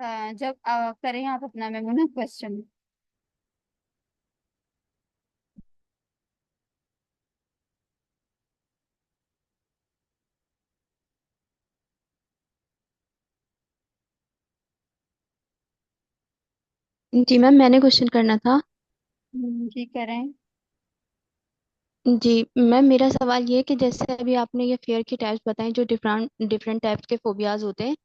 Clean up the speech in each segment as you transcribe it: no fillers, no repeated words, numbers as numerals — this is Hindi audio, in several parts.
जब करें आप अपना मेमो ना क्वेश्चन। जी मैम, मैंने क्वेश्चन करना था। जी करें। जी मैम, मेरा सवाल ये है कि जैसे अभी आपने ये फेयर की टाइप्स बताई जो डिफरेंट डिफरेंट टाइप्स के फोबियाज होते हैं।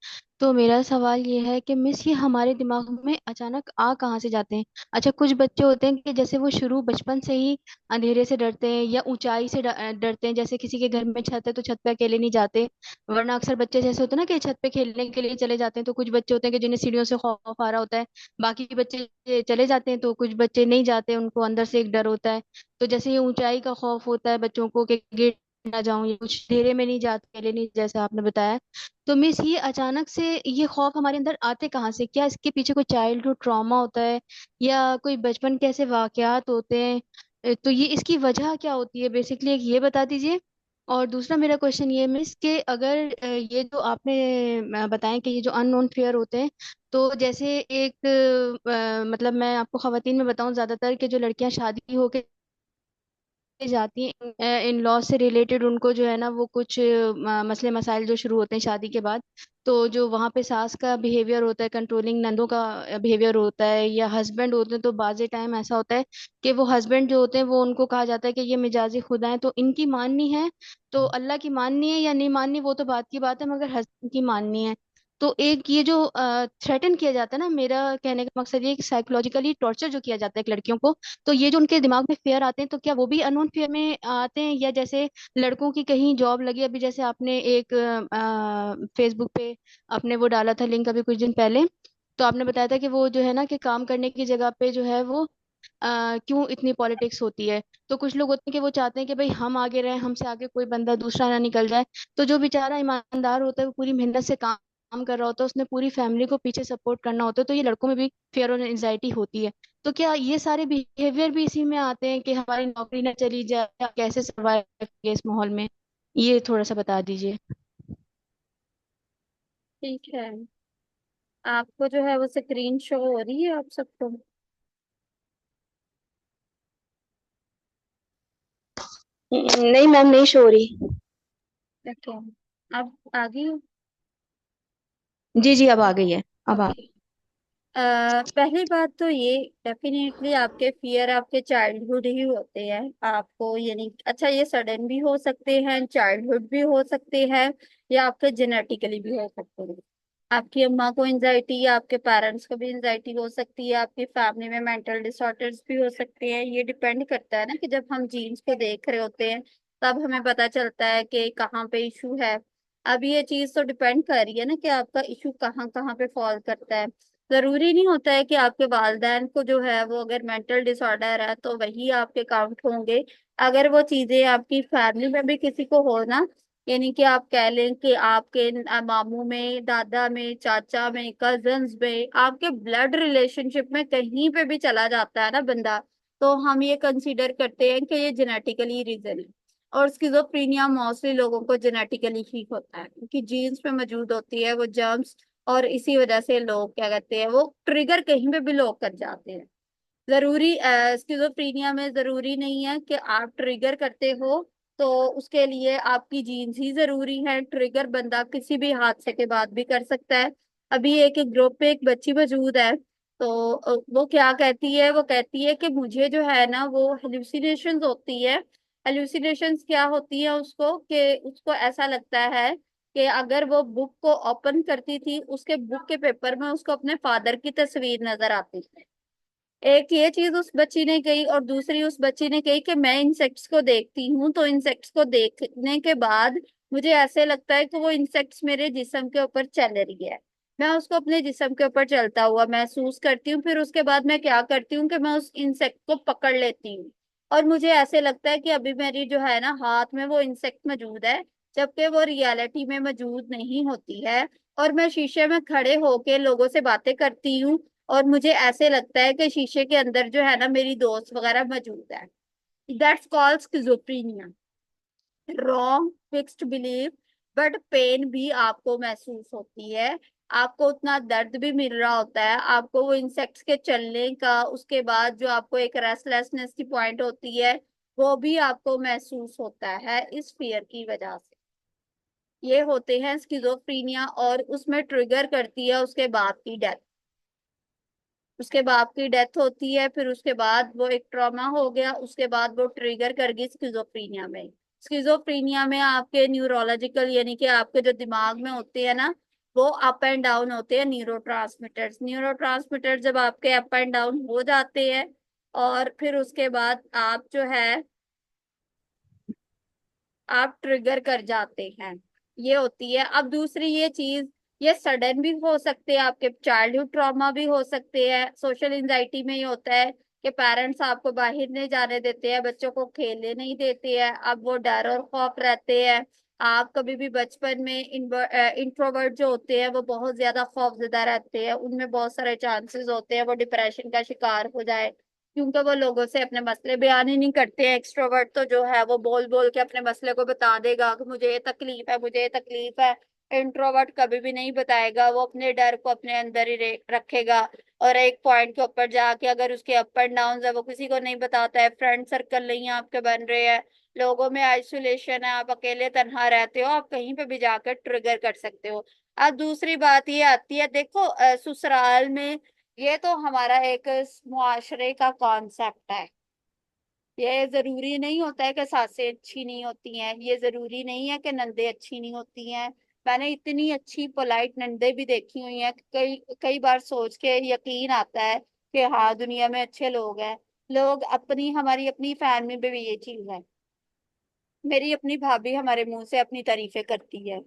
तो मेरा सवाल ये है कि मिस ये हमारे दिमाग में अचानक आ कहाँ से जाते हैं। अच्छा, कुछ बच्चे होते हैं कि जैसे वो शुरू बचपन से ही अंधेरे से डरते हैं या ऊंचाई से डरते हैं। जैसे किसी के घर में छत है तो छत पे अकेले नहीं जाते। वरना अक्सर बच्चे जैसे होते हैं ना कि छत पे खेलने के लिए चले जाते हैं, तो कुछ बच्चे होते हैं कि जिन्हें सीढ़ियों से खौफ आ रहा होता है। बाकी बच्चे चले जाते हैं तो कुछ बच्चे नहीं जाते, उनको अंदर से एक डर होता है। तो जैसे ये ऊंचाई का खौफ होता है बच्चों को कि गिर ना जाऊं या कुछ, घेरे में नहीं जाते, पहले नहीं, जैसे आपने बताया। तो मिस ये अचानक से ये खौफ हमारे अंदर आते कहाँ से? क्या इसके पीछे कोई चाइल्डहुड ट्रॉमा होता है या कोई बचपन के ऐसे वाकयात होते हैं? तो ये इसकी वजह क्या होती है बेसिकली, एक ये बता दीजिए। और दूसरा मेरा क्वेश्चन ये मिस कि अगर ये जो आपने बताया कि ये जो अननोन फेयर होते हैं, तो जैसे एक मतलब मैं आपको खवातीन में बताऊं ज्यादातर कि जो लड़कियां शादी होके जाती हैं इन लॉ से रिलेटेड, उनको जो है ना वो कुछ मसले मसाइल जो शुरू होते हैं शादी के बाद। तो जो वहाँ पे सास का बिहेवियर होता है, कंट्रोलिंग नंदों का बिहेवियर होता है, या हस्बैंड होते हैं, तो बाजे टाइम ऐसा होता है कि वो हस्बैंड जो होते हैं वो उनको कहा जाता है कि ये मिजाजी खुदा है, तो इनकी माननी है। तो अल्लाह की माननी है या नहीं माननी वो तो बात की बात है, मगर हस्बैंड की माननी है। तो एक ये जो थ्रेटन किया जाता है ना, मेरा कहने का मकसद ये है कि साइकोलॉजिकली टॉर्चर जो किया जाता है एक लड़कियों को, तो ये जो उनके दिमाग में फेयर आते हैं, तो क्या वो भी अननोन फेयर में आते हैं? या जैसे लड़कों की कहीं जॉब लगी, अभी जैसे आपने एक फेसबुक पे आपने वो डाला था लिंक अभी कुछ दिन पहले, तो आपने बताया था कि वो जो है ना कि काम करने की जगह पे जो है वो क्यों इतनी पॉलिटिक्स होती है। तो कुछ लोग होते हैं कि वो चाहते हैं कि भाई हम आगे रहें, हमसे आगे कोई बंदा दूसरा ना निकल जाए। तो जो बेचारा ईमानदार होता है वो पूरी मेहनत से काम कर रहा होता है, उसने पूरी फैमिली को पीछे सपोर्ट करना होता है, तो ये लड़कों में भी फियर और एंजाइटी होती है। तो क्या ये सारे बिहेवियर भी इसी में आते हैं कि हमारी नौकरी ना चली जाए या कैसे सरवाइव करेंगे इस माहौल में? ये थोड़ा सा बता दीजिए। ठीक है, आपको जो है वो स्क्रीन शो हो रही है आप सबको? नहीं मैम, नहीं शो हो रही। ओके, अब आ गई हो? जी जी, अब आ गई है। अब आ ओके। पहली बात तो ये, डेफिनेटली आपके फियर आपके चाइल्डहुड ही होते हैं आपको, यानी अच्छा ये सडन भी हो सकते हैं, चाइल्डहुड भी हो सकते हैं, या आपके जेनेटिकली भी हो सकते हैं। आपकी अम्मा को एंजाइटी या आपके पेरेंट्स को भी एंजाइटी हो सकती है, आपकी फैमिली में मेंटल डिसऑर्डर्स भी हो सकते हैं। ये डिपेंड करता है ना कि जब हम जीन्स को देख रहे होते हैं तब हमें पता चलता है कि कहाँ पे इशू है। अब ये चीज तो डिपेंड कर रही है ना कि आपका इशू कहाँ कहाँ पे फॉल करता है। जरूरी नहीं होता है कि आपके वालिदैन को जो है वो अगर मेंटल डिसऑर्डर है तो वही आपके काउंट होंगे। अगर वो चीजें आपकी फैमिली में भी किसी को हो ना, यानी कि आप कह लें कि आपके मामू में, दादा में, चाचा में, कजन्स में, आपके ब्लड रिलेशनशिप में कहीं पे भी चला जाता है ना बंदा, तो हम ये कंसीडर करते हैं कि ये जेनेटिकली रीजन है। और स्किज़ोफ्रेनिया मोस्टली लोगों को जेनेटिकली ही होता है क्योंकि जीन्स में मौजूद होती है वो जर्म्स, और इसी वजह से लोग क्या कहते हैं वो ट्रिगर कहीं पे भी लोग कर जाते हैं। जरूरी स्किज़ोफ्रेनिया में जरूरी नहीं है कि आप ट्रिगर करते हो, तो उसके लिए आपकी जीन्स ही जरूरी है। ट्रिगर बंदा किसी भी हादसे के बाद भी कर सकता है। अभी एक ग्रुप पे एक बच्ची मौजूद है, तो वो क्या कहती है, वो कहती है कि मुझे जो है ना वो हेलुसिनेशंस होती है। हेलुसिनेशंस क्या होती है उसको, कि उसको ऐसा लगता है कि अगर वो बुक को ओपन करती थी उसके बुक के पेपर में उसको अपने फादर की तस्वीर नजर आती है। एक ये चीज उस बच्ची ने कही, और दूसरी उस बच्ची ने कही कि मैं इंसेक्ट्स को देखती हूँ तो इंसेक्ट्स को देखने के बाद मुझे ऐसे लगता है कि वो इंसेक्ट्स मेरे जिस्म के ऊपर चल रही है। मैं उसको अपने जिस्म के ऊपर चलता हुआ महसूस करती हूँ, फिर उसके बाद मैं क्या करती हूँ कि मैं उस इंसेक्ट को पकड़ लेती हूँ, और मुझे ऐसे लगता है कि अभी मेरी जो है ना हाथ में वो इंसेक्ट मौजूद है, जबकि वो रियलिटी में मौजूद नहीं होती है। और मैं शीशे में खड़े होके लोगों से बातें करती हूँ, और मुझे ऐसे लगता है कि शीशे के अंदर जो है ना मेरी दोस्त वगैरह मौजूद है। That's called schizophrenia. Wrong fixed belief, but pain भी आपको महसूस होती है। आपको उतना दर्द भी मिल रहा होता है, आपको वो इंसेक्ट्स के चलने का, उसके बाद जो आपको एक रेस्टलेसनेस की पॉइंट होती है वो भी आपको महसूस होता है इस फियर की वजह से। ये होते हैं स्किजोफ्रीनिया, और उसमें ट्रिगर करती है उसके बाप की डेथ। उसके बाप की डेथ होती है, फिर उसके बाद वो एक ट्रॉमा हो गया, उसके बाद वो ट्रिगर कर गई स्किजोफ्रीनिया में। स्किजोफ्रीनिया में आपके न्यूरोलॉजिकल यानी कि आपके जो दिमाग में होते हैं ना, वो अप एंड डाउन होते हैं न्यूरो ट्रांसमीटर्स जब आपके अप एंड डाउन हो जाते हैं, और फिर उसके बाद आप जो है आप ट्रिगर कर जाते हैं। ये होती है। अब दूसरी ये चीज, ये सडन भी हो सकते हैं, आपके चाइल्डहुड ट्रॉमा भी हो सकते हैं। सोशल एंजाइटी में ये होता है कि पेरेंट्स आपको बाहर नहीं जाने देते हैं, बच्चों को खेलने नहीं देते हैं, अब वो डर और खौफ रहते हैं। आप कभी भी बचपन में इंट्रोवर्ट जो होते हैं वो बहुत ज्यादा खौफजदा रहते हैं, उनमें बहुत सारे चांसेस होते हैं वो डिप्रेशन का शिकार हो जाए, क्योंकि वो लोगों से अपने मसले बयान ही नहीं करते हैं। एक्सट्रोवर्ट तो जो है वो बोल बोल के अपने मसले को बता देगा कि मुझे ये तकलीफ है, मुझे ये तकलीफ है। इंट्रोवर्ट कभी भी नहीं बताएगा, वो अपने डर को अपने अंदर ही रखेगा, और एक पॉइंट के ऊपर जाके अगर उसके अप एंड डाउन है वो किसी को नहीं बताता है। फ्रेंड सर्कल नहीं आपके बन रहे हैं, लोगों में आइसोलेशन है, आप अकेले तन्हा रहते हो, आप कहीं पे भी जाकर ट्रिगर कर सकते हो। अब दूसरी बात ये आती है, देखो ससुराल में, ये तो हमारा एक मुआशरे का कॉन्सेप्ट है। ये जरूरी नहीं होता है कि सासें अच्छी नहीं होती हैं, ये जरूरी नहीं है कि नंदे अच्छी नहीं होती हैं। मैंने इतनी अच्छी पोलाइट नंदे भी देखी हुई हैं कि कई कई बार सोच के यकीन आता है कि हाँ दुनिया में अच्छे लोग हैं। लोग अपनी हमारी अपनी फैमिली में भी ये चीज है। मेरी अपनी भाभी हमारे मुंह से अपनी तारीफें करती है,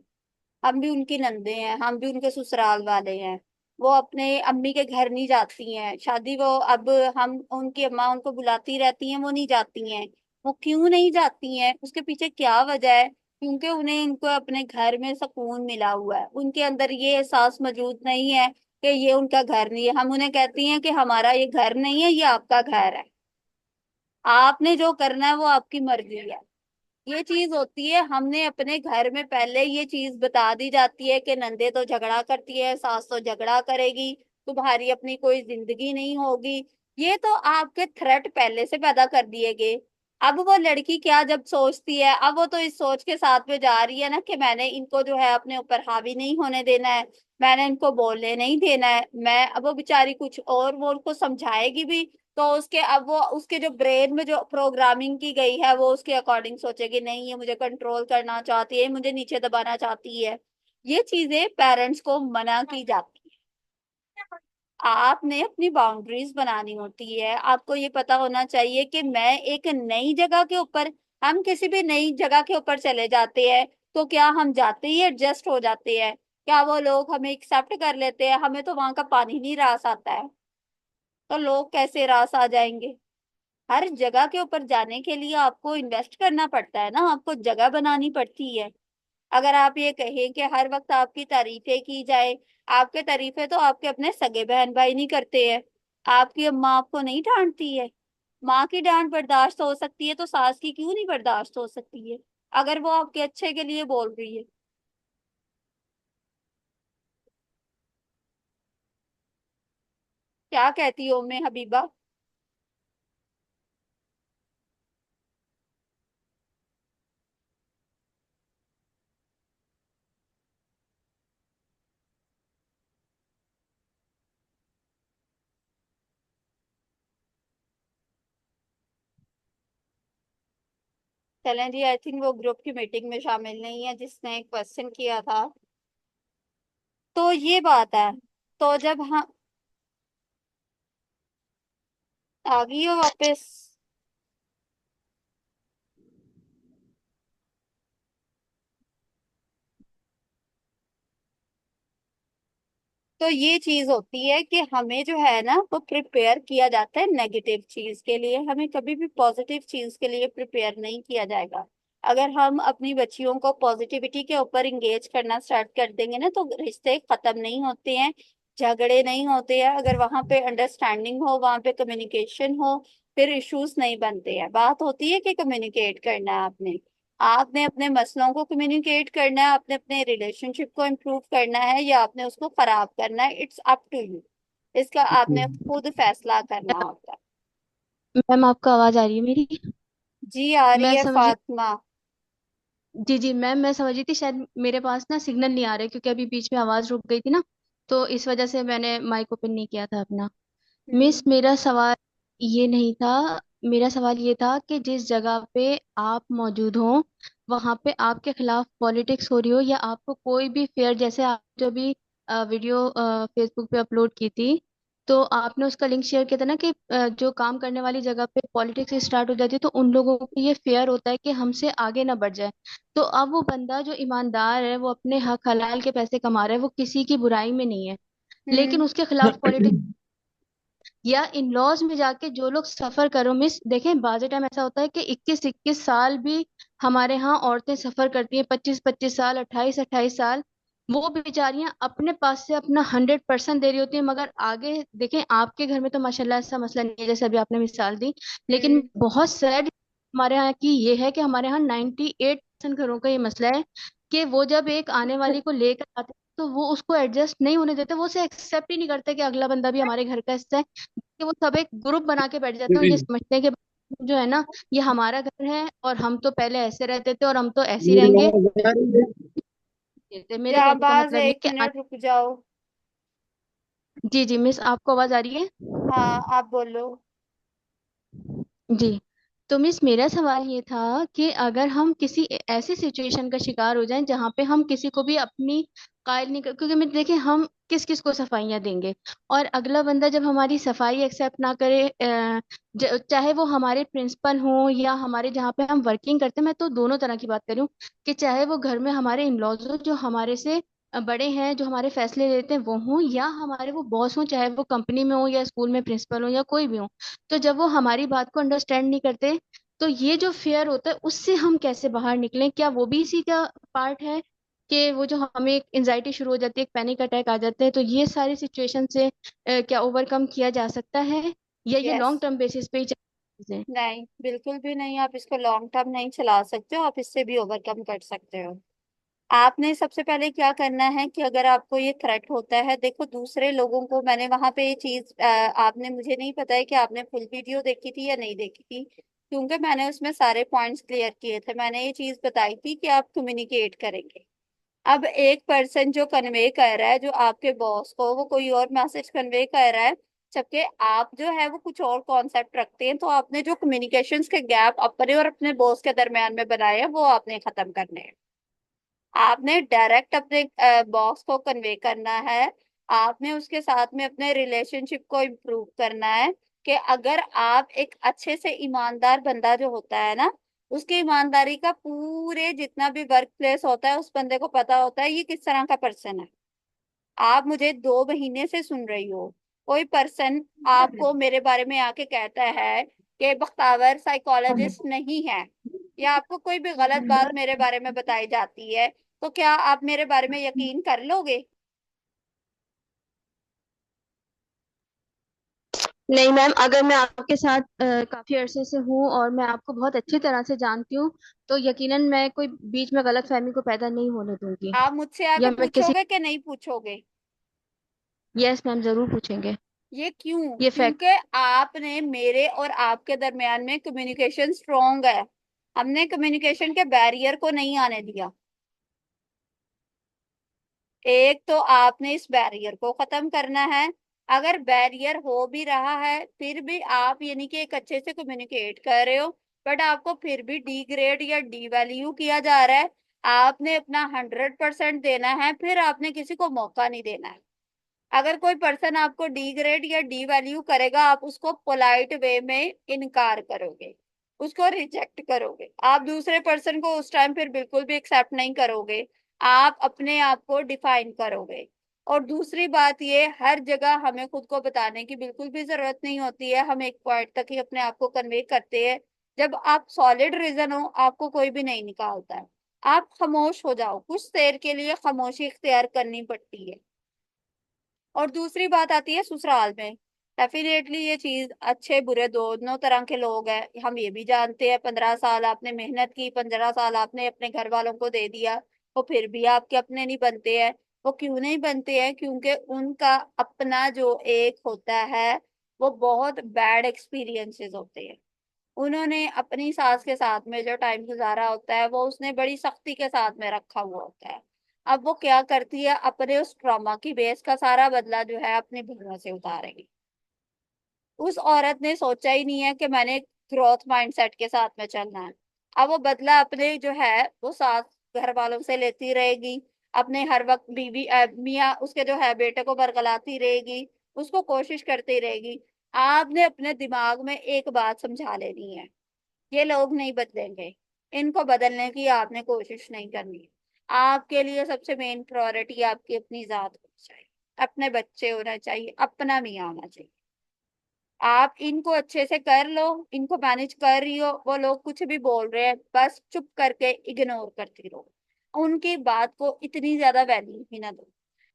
हम भी उनकी नंदे हैं, हम भी उनके ससुराल वाले हैं। वो अपने अम्मी के घर नहीं जाती हैं शादी, वो अब हम उनकी अम्मा उनको बुलाती रहती हैं, वो नहीं जाती हैं। वो क्यों नहीं जाती हैं, उसके पीछे क्या वजह है? क्योंकि उन्हें उनको अपने घर में सुकून मिला हुआ है, उनके अंदर ये एहसास मौजूद नहीं है कि ये उनका घर नहीं है। हम उन्हें कहती हैं कि हमारा ये घर नहीं है, ये आपका घर है, आपने जो करना है वो आपकी मर्जी है। ये चीज होती है, हमने अपने घर में पहले ये चीज बता दी जाती है कि नंदे तो झगड़ा करती है, सास तो झगड़ा करेगी, तुम्हारी अपनी कोई जिंदगी नहीं होगी। ये तो आपके थ्रेट पहले से पैदा कर दिए गए। अब वो लड़की क्या जब सोचती है, अब वो तो इस सोच के साथ में जा रही है ना कि मैंने इनको जो है अपने ऊपर हावी नहीं होने देना है, मैंने इनको बोलने नहीं देना है। मैं अब वो बेचारी कुछ और वो उनको समझाएगी भी, तो उसके अब वो उसके जो ब्रेन में जो प्रोग्रामिंग की गई है वो उसके अकॉर्डिंग सोचेगी, नहीं ये मुझे कंट्रोल करना चाहती है, मुझे नीचे दबाना चाहती है। ये चीजें पेरेंट्स को मना की जाती है। आपने अपनी बाउंड्रीज बनानी होती है, आपको ये पता होना चाहिए कि मैं एक नई जगह के ऊपर, हम किसी भी नई जगह के ऊपर चले जाते हैं तो क्या हम जाते ही एडजस्ट हो जाते हैं? क्या वो लोग हमें एक्सेप्ट कर लेते हैं? हमें तो वहां का पानी नहीं रास आता है, तो लोग कैसे रास आ जाएंगे? हर जगह के ऊपर जाने के लिए आपको इन्वेस्ट करना पड़ता है ना, आपको जगह बनानी पड़ती है। अगर आप ये कहें कि हर वक्त आपकी तारीफें की जाए, आपके तारीफें तो आपके अपने सगे बहन भाई नहीं करते हैं। आपकी अम्मा आपको नहीं डांटती है? माँ की डांट बर्दाश्त हो सकती है तो सास की क्यों नहीं बर्दाश्त हो सकती है, अगर वो आपके अच्छे के लिए बोल रही है? क्या कहती हो मैं हबीबा? चलें जी, आई थिंक वो ग्रुप की मीटिंग में शामिल नहीं है जिसने क्वेश्चन किया था। तो ये बात है। तो जब हम आ गई हो वापस? तो ये चीज होती है कि हमें जो है ना वो प्रिपेयर किया जाता है नेगेटिव चीज के लिए, हमें कभी भी पॉजिटिव चीज के लिए प्रिपेयर नहीं किया जाएगा। अगर हम अपनी बच्चियों को पॉजिटिविटी के ऊपर इंगेज करना स्टार्ट कर देंगे ना तो रिश्ते खत्म नहीं होते हैं, झगड़े नहीं होते हैं। अगर वहां पे अंडरस्टैंडिंग हो, वहां पे कम्युनिकेशन हो, फिर इश्यूज नहीं बनते हैं। बात होती है कि कम्युनिकेट करना है आपने, आपने अपने मसलों को कम्युनिकेट करना है, आपने अपने रिलेशनशिप को इम्प्रूव करना है, या आपने उसको खराब करना है, इट्स अप टू यू। इसका आपने खुद फैसला करना होता है। मैम आपको आवाज आ रही है मेरी? जी आ रही मैं है समझ फातिमा। जी जी मैम, मैं समझ रही थी शायद मेरे पास ना सिग्नल नहीं आ रहा है, क्योंकि अभी बीच में आवाज रुक गई थी ना, तो इस वजह से मैंने माइक ओपन नहीं किया था अपना। हम्म। मिस मेरा सवाल ये नहीं था। मेरा सवाल ये था कि जिस जगह पे आप मौजूद हो वहां पे आपके खिलाफ पॉलिटिक्स हो रही हो, या आपको कोई भी फेयर, जैसे आप जो भी वीडियो फेसबुक पे अपलोड की थी, तो आपने उसका लिंक शेयर किया था ना कि जो काम करने वाली जगह पे पॉलिटिक्स स्टार्ट हो जाती है तो उन लोगों को ये फेयर होता है कि हमसे आगे ना बढ़ जाए। तो अब वो बंदा जो ईमानदार है, वो अपने हक हलाल के पैसे कमा रहा है, वो किसी की बुराई में नहीं है, लेकिन हम्म। उसके खिलाफ पॉलिटिक्स या इन लॉज में जाके जो लोग सफर करो। मिस देखें, बाज़ टाइम ऐसा होता है कि 21-21 साल भी हमारे यहाँ औरतें सफर करती हैं, 25-25 साल, 28-28 साल। वो बेचारियां अपने पास से अपना 100% दे रही होती हैं, मगर आगे देखें, आपके घर में तो माशाल्लाह ऐसा मसला नहीं है जैसे अभी आपने मिसाल दी, लेकिन हम्म। बहुत सैड हमारे यहाँ की ये है कि हमारे यहाँ 98% घरों का ये मसला है कि वो जब एक आने वाली को लेकर आते हैं तो वो उसको एडजस्ट नहीं होने देते, वो उसे एक्सेप्ट ही नहीं करते कि अगला बंदा भी हमारे घर का हिस्सा है, कि वो सब एक ग्रुप बना के बैठ जाते हैं और ये समझते हैं कि जो है ना, ये हमारा घर है और हम तो पहले ऐसे रहते थे और हम तो ऐसे ही रहेंगे। मेरे कहने का शाहबाज मतलब ये एक कि मिनट रुक जाओ। जी जी मिस, आपको आवाज आ रही है? हाँ आप बोलो। जी। तो मिस मेरा सवाल ये था कि अगर हम किसी ऐसी सिचुएशन का शिकार हो जाएं जहां पे हम किसी को भी अपनी कायल नहीं कर, क्योंकि मैं देखें हम किस किस को सफाइयाँ देंगे, और अगला बंदा जब हमारी सफाई एक्सेप्ट ना करे, चाहे वो हमारे प्रिंसिपल हो या हमारे जहाँ पे हम वर्किंग करते हैं, मैं तो दोनों तरह की बात कर रही हूँ, कि चाहे वो घर में हमारे इन लॉज हो जो हमारे से बड़े हैं, जो हमारे फैसले लेते हैं वो हों, या हमारे वो बॉस हों, चाहे वो कंपनी में हो या स्कूल में प्रिंसिपल हो या कोई भी हो, तो जब वो हमारी बात को अंडरस्टैंड नहीं करते, तो ये जो फेयर होता है उससे हम कैसे बाहर निकलें? क्या वो भी इसी का पार्ट है कि वो जो हमें एक एंजाइटी शुरू हो जाती है, एक पैनिक अटैक आ जाते हैं, तो ये सारी सिचुएशन से क्या ओवरकम किया जा सकता है, या ये यस। लॉन्ग टर्म बेसिस पे ही चीजें? नहीं बिल्कुल भी नहीं, आप इसको लॉन्ग टर्म नहीं चला सकते हो, आप इससे भी ओवरकम कर सकते हो। आपने सबसे पहले क्या करना है कि अगर आपको ये थ्रेट होता है, देखो दूसरे लोगों को, मैंने वहां पे ये चीज आपने, मुझे नहीं पता है कि आपने फुल वीडियो देखी थी या नहीं देखी थी, क्योंकि मैंने उसमें सारे पॉइंट्स क्लियर किए थे। मैंने ये चीज बताई थी कि आप कम्युनिकेट करेंगे। अब एक पर्सन जो कन्वे कर रहा है, जो आपके बॉस को वो कोई और मैसेज कन्वे कर रहा है, जबकि आप जो है वो कुछ और कॉन्सेप्ट रखते हैं, तो आपने जो कम्युनिकेशंस के गैप अपने और अपने बॉस के दरमियान में बनाए हैं वो आपने खत्म करने हैं। आपने डायरेक्ट अपने बॉस को कन्वे करना है। आपने उसके साथ में अपने रिलेशनशिप को इम्प्रूव करना है, कि अगर आप एक अच्छे से ईमानदार बंदा जो होता है ना, उसकी ईमानदारी का पूरे जितना भी वर्क प्लेस होता है उस बंदे को पता होता है ये किस तरह का पर्सन है। आप मुझे 2 महीने से सुन रही हो, कोई पर्सन आपको मेरे बारे में आके कहता है कि बख्तावर साइकोलॉजिस्ट नहीं है, या आपको कोई भी गलत बात मेरे बारे में बताई जाती है, तो क्या आप मेरे बारे में यकीन कर लोगे? नहीं मैम, अगर मैं आपके साथ काफी अरसे से हूँ और मैं आपको बहुत अच्छी तरह से जानती हूँ, तो यकीनन मैं कोई बीच में गलत फहमी को पैदा नहीं होने दूंगी। आप मुझसे आके या मैं किसी पूछोगे कि नहीं पूछोगे? यस मैम, जरूर पूछेंगे। ये क्यों? ये फैक्ट। क्योंकि आपने मेरे और आपके दरमियान में कम्युनिकेशन स्ट्रोंग है। हमने कम्युनिकेशन के बैरियर को नहीं आने दिया। एक तो आपने इस बैरियर को खत्म करना है। अगर बैरियर हो भी रहा है फिर भी आप यानी कि एक अच्छे से कम्युनिकेट कर रहे हो, बट आपको फिर भी डी ग्रेड या डी वैल्यू किया जा रहा है। आपने अपना 100% देना है, फिर आपने किसी को मौका नहीं देना है। अगर कोई पर्सन आपको डी ग्रेड या डी वैल्यू करेगा, आप उसको पोलाइट वे में इनकार करोगे, उसको रिजेक्ट करोगे, आप दूसरे पर्सन को उस टाइम फिर बिल्कुल भी एक्सेप्ट नहीं करोगे। आप अपने आप को डिफाइन करोगे। और दूसरी बात, ये हर जगह हमें खुद को बताने की बिल्कुल भी जरूरत नहीं होती है, हम एक पॉइंट तक ही अपने आप को कन्वे करते हैं। जब आप सॉलिड रीजन हो आपको कोई भी नहीं निकालता है। आप खामोश हो जाओ, कुछ देर के लिए खामोशी इख्तियार करनी पड़ती है। और दूसरी बात आती है ससुराल में। डेफिनेटली ये चीज, अच्छे बुरे दोनों तरह के लोग हैं, हम ये भी जानते हैं। 15 साल आपने मेहनत की, 15 साल आपने अपने घर वालों को दे दिया, वो फिर भी आपके अपने नहीं बनते हैं। वो क्यों नहीं बनते हैं? क्योंकि उनका अपना जो एक होता है, वो बहुत बैड एक्सपीरियंसेस होते हैं। उन्होंने अपनी सास के साथ में जो टाइम गुजारा होता है, वो उसने बड़ी सख्ती के साथ में रखा हुआ होता है। अब वो क्या करती है, अपने उस ट्रॉमा की बेस का सारा बदला जो है अपने बहनों से उतारेगी। उस औरत ने सोचा ही नहीं है कि मैंने ग्रोथ माइंडसेट के साथ में चलना है। अब वो बदला अपने जो है वो सास घर वालों से लेती रहेगी, अपने हर वक्त बीवी मियाँ उसके जो है बेटे को बरगलाती रहेगी, उसको कोशिश करती रहेगी। आपने अपने दिमाग में एक बात समझा लेनी है, ये लोग नहीं बदलेंगे, इनको बदलने की आपने कोशिश नहीं करनी। आपके लिए सबसे मेन प्रायोरिटी आपकी अपनी जात होनी चाहिए, अपने बच्चे होना चाहिए, अपना मियाँ होना चाहिए। आप इनको अच्छे से कर लो, इनको मैनेज कर रही हो, वो लोग कुछ भी बोल रहे हैं बस चुप करके इग्नोर करती रहो, उनकी बात को इतनी ज्यादा वैल्यू ही ना दो।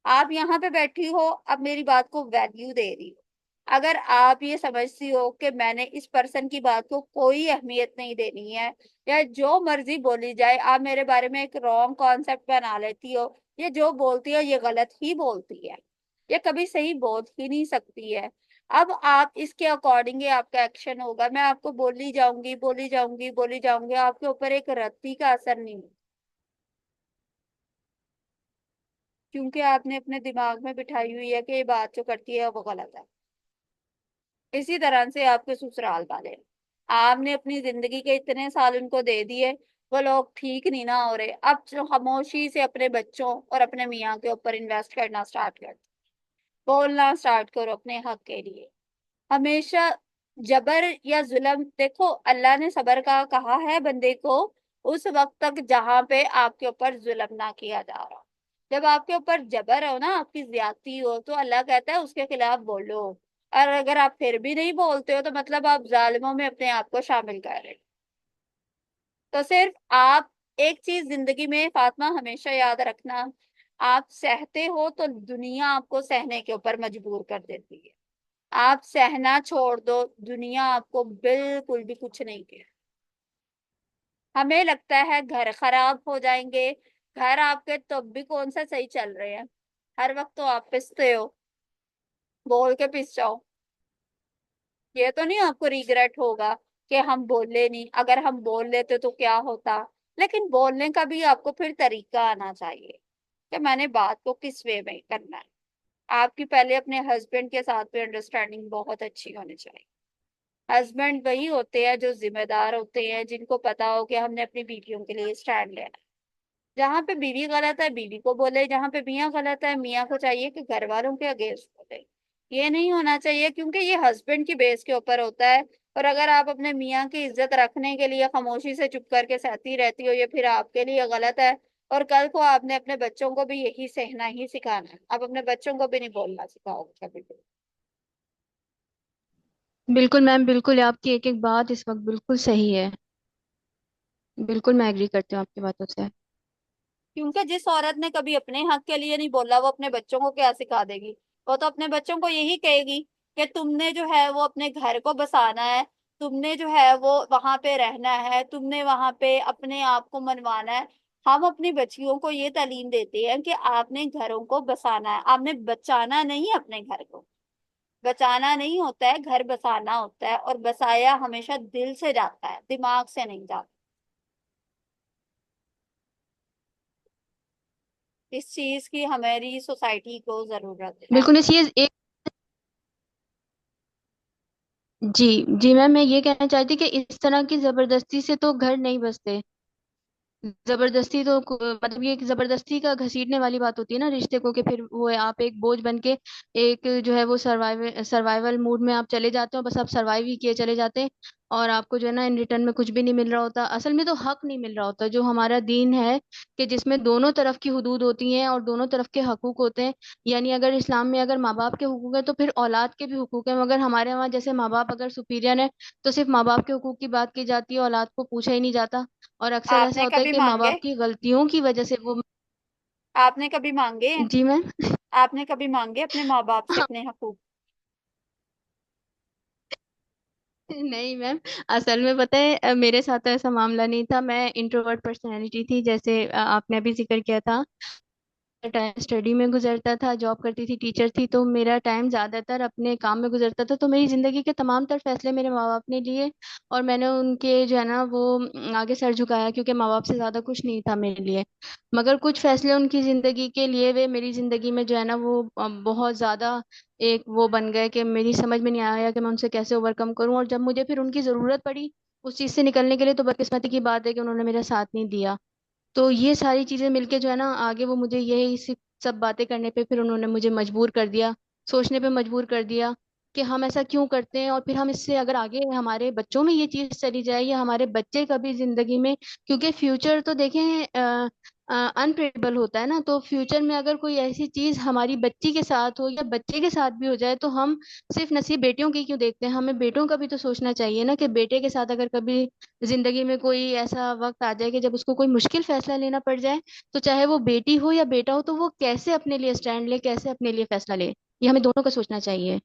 आप यहाँ पे बैठी हो, अब मेरी बात को वैल्यू दे रही हो। अगर आप ये समझती हो कि मैंने इस पर्सन की बात को कोई अहमियत नहीं देनी है, या जो मर्जी बोली जाए, आप मेरे बारे में एक रॉन्ग कॉन्सेप्ट बना लेती हो, ये जो बोलती है ये गलत ही बोलती है, ये कभी सही बोल ही नहीं सकती है। अब आप इसके अकॉर्डिंग ही आपका एक्शन होगा। मैं आपको बोली जाऊंगी, बोली जाऊंगी, बोली जाऊंगी, आपके ऊपर एक रत्ती का असर नहीं होगा, क्योंकि आपने अपने दिमाग में बिठाई हुई है कि ये बात जो करती है वो गलत है। इसी तरह से आपके ससुराल वाले, आपने अपनी जिंदगी के इतने साल उनको दे दिए, वो लोग ठीक नहीं ना हो रहे, अब जो खामोशी से अपने बच्चों और अपने मियाँ के ऊपर इन्वेस्ट करना स्टार्ट कर, बोलना स्टार्ट करो अपने हक के लिए। हमेशा जबर या जुल्म, देखो अल्लाह ने सबर का कहा है बंदे को उस वक्त तक जहां पे आपके ऊपर जुल्म ना किया जा रहा। जब आपके ऊपर जबर हो ना, आपकी ज्यादती हो, तो अल्लाह कहता है उसके खिलाफ बोलो। और अगर आप फिर भी नहीं बोलते हो तो मतलब आप जालिमों में अपने आप को शामिल कर रहे हो। तो सिर्फ आप एक चीज जिंदगी में फातिमा हमेशा याद रखना, आप सहते हो तो दुनिया आपको सहने के ऊपर मजबूर कर देती है। आप सहना छोड़ दो, दुनिया आपको बिल्कुल भी कुछ नहीं किया। हमें लगता है घर खराब हो जाएंगे, घर आपके तब भी कौन सा सही चल रहे हैं, हर वक्त तो आप पिसते हो, बोल के पिस जाओ। ये तो नहीं आपको रिग्रेट होगा कि हम बोले नहीं, अगर हम बोल लेते तो क्या होता। लेकिन बोलने का भी आपको फिर तरीका आना चाहिए कि मैंने बात को किस वे में करना है। आपकी पहले अपने हस्बैंड के साथ भी अंडरस्टैंडिंग बहुत अच्छी होनी चाहिए। हस्बैंड वही होते हैं जो जिम्मेदार होते हैं, जिनको पता हो कि हमने अपनी बीवियों के लिए स्टैंड लेना है। जहां पे बीवी गलत है बीवी को बोले, जहां पे मियाँ गलत है मियाँ को चाहिए कि घर वालों के अगेंस्ट बोले। ये नहीं होना चाहिए, क्योंकि ये हस्बैंड की बेस के ऊपर होता है। और अगर आप अपने मियाँ की इज्जत रखने के लिए खामोशी से चुप करके सहती रहती हो, ये फिर आपके लिए गलत है। और कल को आपने अपने बच्चों को भी यही सहना ही सिखाना है, आप अपने बच्चों को भी नहीं बोलना सिखाओगे कभी भी। बिल्कुल मैम, बिल्कुल आपकी एक एक बात इस वक्त बिल्कुल सही है। बिल्कुल मैं एग्री करती हूँ आपकी बातों से। क्योंकि जिस औरत ने कभी अपने हक के लिए नहीं बोला, वो अपने बच्चों को क्या सिखा देगी? वो तो अपने बच्चों को यही कहेगी कि तुमने जो है वो अपने घर को बसाना है, तुमने जो है वो वहां पे रहना है, तुमने वहां पे अपने आप को मनवाना है। हम अपनी बच्चियों को ये तालीम देते हैं कि आपने घरों को बसाना है, आपने बचाना नहीं अपने घर को। बचाना नहीं होता है, घर बसाना होता है, और बसाया हमेशा दिल से जाता है, दिमाग से नहीं जाता। इस चीज की हमारी सोसाइटी को जरूरत है। बिल्कुल इस ये एक जी जी मैम, मैं ये कहना चाहती कि इस तरह की जबरदस्ती से तो घर नहीं बसते। जबरदस्ती तो मतलब ये एक जबरदस्ती का घसीटने वाली बात होती है ना रिश्ते को, कि फिर वो आप एक बोझ बन के एक जो है वो सर्वाइवल सर्वाइवल मूड में आप चले जाते हो, बस आप सर्वाइव ही किए चले जाते हैं। और आपको जो है ना इन रिटर्न में कुछ भी नहीं मिल रहा होता, असल में तो हक नहीं मिल रहा होता जो हमारा दीन है, कि जिसमें दोनों तरफ की हुदूद होती हैं और दोनों तरफ के हकूक होते हैं। यानी अगर इस्लाम में अगर माँ बाप के हुकूक है तो फिर औलाद के भी हुकूक है, मगर हमारे वहाँ जैसे माँ बाप अगर सुपीरियर है तो सिर्फ माँ बाप के हुकूक की बात की जाती है, औलाद को पूछा ही नहीं जाता। और अक्सर ऐसा आपने होता है कभी कि माँ मांगे? बाप की गलतियों की वजह से वो। आपने कभी मांगे हैं? जी मैम। आपने कभी मांगे अपने माँ बाप से हाँ अपने हकूक? नहीं मैम, असल में पता है मेरे साथ तो ऐसा मामला नहीं था। मैं इंट्रोवर्ट पर्सनैलिटी थी, जैसे आपने अभी जिक्र किया था। टाइम स्टडी में गुजरता था, जॉब करती थी, टीचर थी, तो मेरा टाइम ज्यादातर अपने काम में गुजरता था। तो मेरी जिंदगी के तमाम तर फैसले मेरे माँ बाप ने लिए, और मैंने उनके जो है ना वो आगे सर झुकाया, क्योंकि माँ बाप से ज्यादा कुछ नहीं था मेरे लिए। मगर कुछ फैसले उनकी जिंदगी के लिए वे मेरी जिंदगी में जो है ना वो बहुत ज्यादा एक वो बन गए कि मेरी समझ में नहीं आया कि मैं उनसे कैसे ओवरकम करूं। और जब मुझे फिर उनकी जरूरत पड़ी उस चीज से निकलने के लिए, तो बदकिस्मती की बात है कि उन्होंने मेरा साथ नहीं दिया। तो ये सारी चीजें मिलके जो है ना आगे वो मुझे यही सब बातें करने पे फिर उन्होंने मुझे मजबूर कर दिया, सोचने पे मजबूर कर दिया कि हम ऐसा क्यों करते हैं, और फिर हम इससे अगर आगे हमारे बच्चों में ये चीज चली जाए या हमारे बच्चे कभी जिंदगी में, क्योंकि फ्यूचर तो देखें अनप्रेडिक्टेबल होता है ना, तो फ्यूचर में अगर कोई ऐसी चीज हमारी बच्ची के साथ हो या बच्चे के साथ भी हो जाए, तो हम सिर्फ नसीब बेटियों की क्यों देखते हैं, हमें बेटों का भी तो सोचना चाहिए ना कि बेटे के साथ अगर कभी जिंदगी में कोई ऐसा वक्त आ जाए कि जब उसको कोई मुश्किल फैसला लेना पड़ जाए, तो चाहे वो बेटी हो या बेटा हो, तो वो कैसे अपने लिए स्टैंड ले, कैसे अपने लिए फैसला ले। ये हमें दोनों का सोचना चाहिए।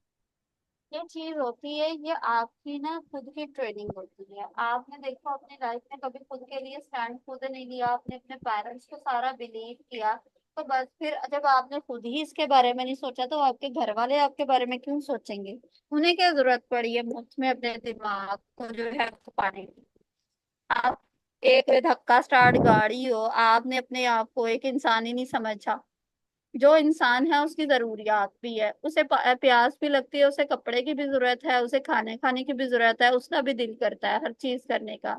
ये चीज होती है, ये आपकी ना खुद की ट्रेनिंग होती है। आपने देखो अपनी लाइफ में कभी खुद के लिए स्टैंड खुद नहीं लिया, आपने अपने पेरेंट्स को सारा बिलीव किया, तो बस फिर जब आपने खुद ही इसके बारे में नहीं सोचा, तो आपके घर वाले आपके बारे में क्यों सोचेंगे? उन्हें क्या जरूरत पड़ी है मुफ्त में अपने दिमाग को जो है खपाने की? आप एक धक्का स्टार्ट गाड़ी हो, आपने अपने आप को एक इंसान ही नहीं समझा। जो इंसान है उसकी जरूरियात भी है, उसे प्यास भी लगती है, उसे कपड़े की भी जरूरत है, उसे खाने खाने की भी जरूरत है, उसका भी दिल करता है हर चीज करने का।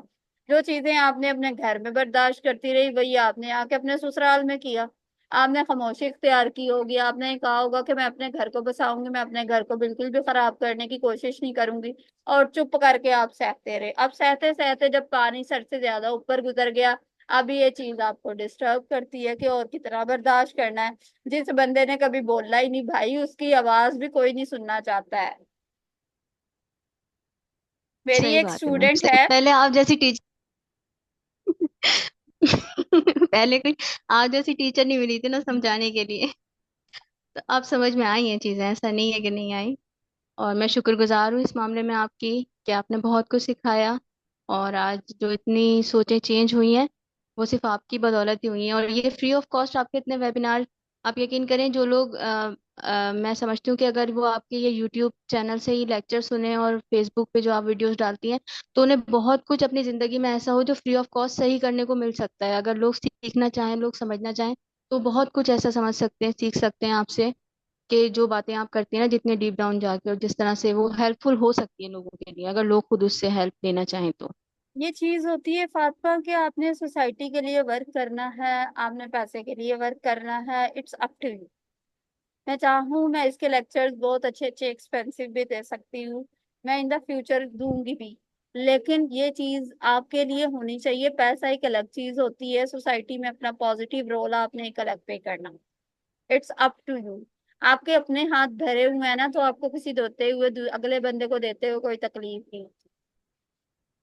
जो चीजें आपने अपने घर में बर्दाश्त करती रही, वही आपने आके अपने ससुराल में किया। आपने खामोशी इख्तियार की होगी, आपने कहा होगा कि मैं अपने घर को बसाऊंगी, मैं अपने घर को बिल्कुल भी खराब करने की कोशिश नहीं करूंगी, और चुप करके आप सहते रहे। अब सहते सहते जब पानी सर से ज्यादा ऊपर गुजर गया, अब ये चीज आपको डिस्टर्ब करती है कि और कितना बर्दाश्त करना है। जिस बंदे ने कभी बोला ही नहीं भाई, उसकी आवाज भी कोई नहीं सुनना चाहता है। मेरी सही एक बात है मैम, स्टूडेंट सही। है। पहले आप जैसी टीचर पहले कोई आप जैसी टीचर नहीं मिली थी ना समझाने के लिए। तो अब समझ में आई हैं चीजें, ऐसा नहीं है कि नहीं आई। और मैं शुक्रगुजार हूँ इस मामले में आपकी, कि आपने बहुत कुछ सिखाया। और आज जो इतनी सोचें चेंज हुई हैं, वो सिर्फ आपकी बदौलत ही हुई हैं। और ये फ्री ऑफ कॉस्ट आपके इतने वेबिनार, आप यकीन करें जो लोग मैं समझती हूँ कि अगर वो आपके ये यूट्यूब चैनल से ही लेक्चर सुने और फेसबुक पे जो आप वीडियोस डालती हैं, तो उन्हें बहुत कुछ अपनी जिंदगी में ऐसा हो जो फ्री ऑफ कॉस्ट सही करने को मिल सकता है। अगर लोग सीखना चाहें, लोग समझना चाहें, तो बहुत कुछ ऐसा समझ सकते हैं, सीख सकते हैं आपसे, कि जो बातें आप करती हैं ना जितने डीप डाउन जाके, और जिस तरह से वो हेल्पफुल हो सकती है लोगों के लिए, अगर लोग खुद उससे हेल्प लेना चाहें तो। ये चीज होती है फातिमा कि आपने सोसाइटी के लिए वर्क करना है, आपने पैसे के लिए वर्क करना है, इट्स अप टू यू। मैं चाहूँ मैं इसके लेक्चर्स बहुत अच्छे अच्छे एक्सपेंसिव भी दे सकती हूँ, मैं इन द फ्यूचर दूंगी भी, लेकिन ये चीज आपके लिए होनी चाहिए। पैसा एक अलग चीज होती है, सोसाइटी में अपना पॉजिटिव रोल आपने एक अलग पे करना। It's up to you. आपके अपने हाथ भरे हुए हैं ना, तो आपको किसी देते हुए अगले बंदे को देते हुए कोई तकलीफ नहीं।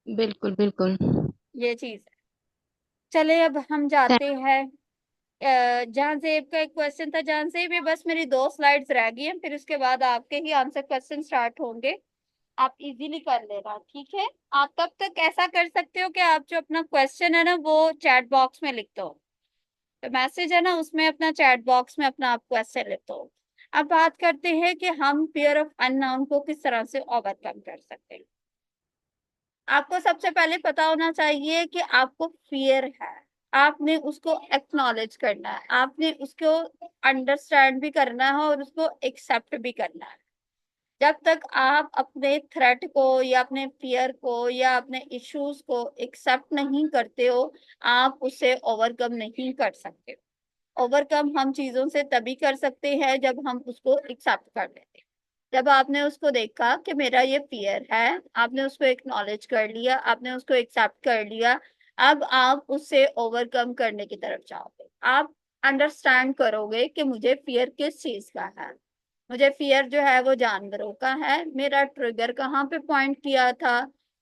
बिल्कुल बिल्कुल। ये चीज है। चले अब हम जाते हैं। जहां सेब का एक क्वेश्चन था, जहां सेब, ये बस मेरी दो स्लाइड्स रह गई हैं, फिर उसके बाद आपके ही आंसर क्वेश्चन स्टार्ट होंगे। आप इजीली कर लेना, ठीक है? आप तब तक ऐसा कर सकते हो कि आप जो अपना क्वेश्चन है ना वो चैट बॉक्स में लिख दो, तो मैसेज है ना उसमें अपना चैट बॉक्स में अपना आप क्वेश्चन लिख दो। अब बात करते हैं कि हम फियर ऑफ अननोन को किस तरह से ओवरकम कर सकते हैं। आपको सबसे पहले पता होना चाहिए कि आपको फियर है, आपने उसको एक्नॉलेज करना है, आपने उसको अंडरस्टैंड भी करना है और उसको एक्सेप्ट भी करना है। जब तक आप अपने थ्रेट को या अपने फियर को या अपने इश्यूज को एक्सेप्ट नहीं करते हो, आप उसे ओवरकम नहीं कर सकते। ओवरकम हम चीजों से तभी कर सकते हैं जब हम उसको एक्सेप्ट कर लेते हैं। जब आपने उसको देखा कि मेरा ये फियर है, आपने उसको एक्नॉलेज कर लिया, आपने उसको एक्सेप्ट कर लिया, अब आप उससे ओवरकम करने की तरफ जाओगे। आप अंडरस्टैंड करोगे कि मुझे फियर किस चीज का है। मुझे फियर जो है वो जानवरों का है, मेरा ट्रिगर कहाँ पे पॉइंट किया था,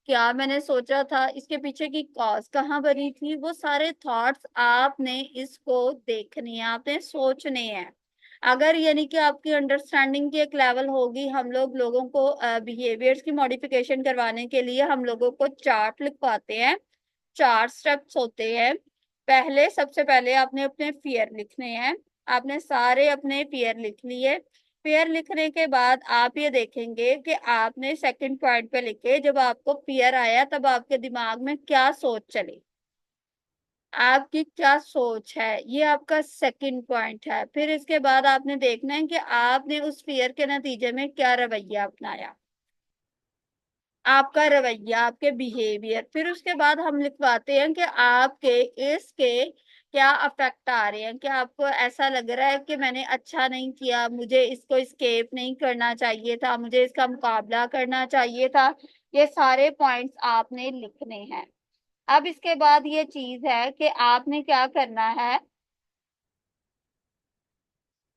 क्या मैंने सोचा था, इसके पीछे की कॉज कहाँ बनी थी, वो सारे थॉट्स आपने इसको देखने हैं, आपने सोचने हैं। अगर यानी कि आपकी अंडरस्टैंडिंग की एक लेवल होगी, हम लोग लोगों को बिहेवियर्स की मॉडिफिकेशन करवाने के लिए हम लोगों को चार्ट लिखवाते हैं। 4 स्टेप्स होते हैं। पहले, सबसे पहले आपने अपने फियर लिखने हैं। आपने सारे अपने फियर लिख लिए। फियर लिखने के बाद आप ये देखेंगे कि आपने सेकंड पॉइंट पे लिखे, जब आपको फियर आया तब आपके दिमाग में क्या सोच चली, आपकी क्या सोच है, ये आपका सेकंड पॉइंट है। फिर इसके बाद आपने देखना है कि आपने उस फियर के नतीजे में क्या रवैया अपनाया, आपका रवैया, आपके बिहेवियर। फिर उसके बाद हम लिखवाते हैं कि आपके इसके क्या अफेक्ट आ रहे हैं, कि आपको ऐसा लग रहा है कि मैंने अच्छा नहीं किया, मुझे इसको स्केप नहीं करना चाहिए था, मुझे इसका मुकाबला करना चाहिए था। ये सारे पॉइंट्स आपने लिखने हैं। अब इसके बाद ये चीज है कि आपने क्या करना है।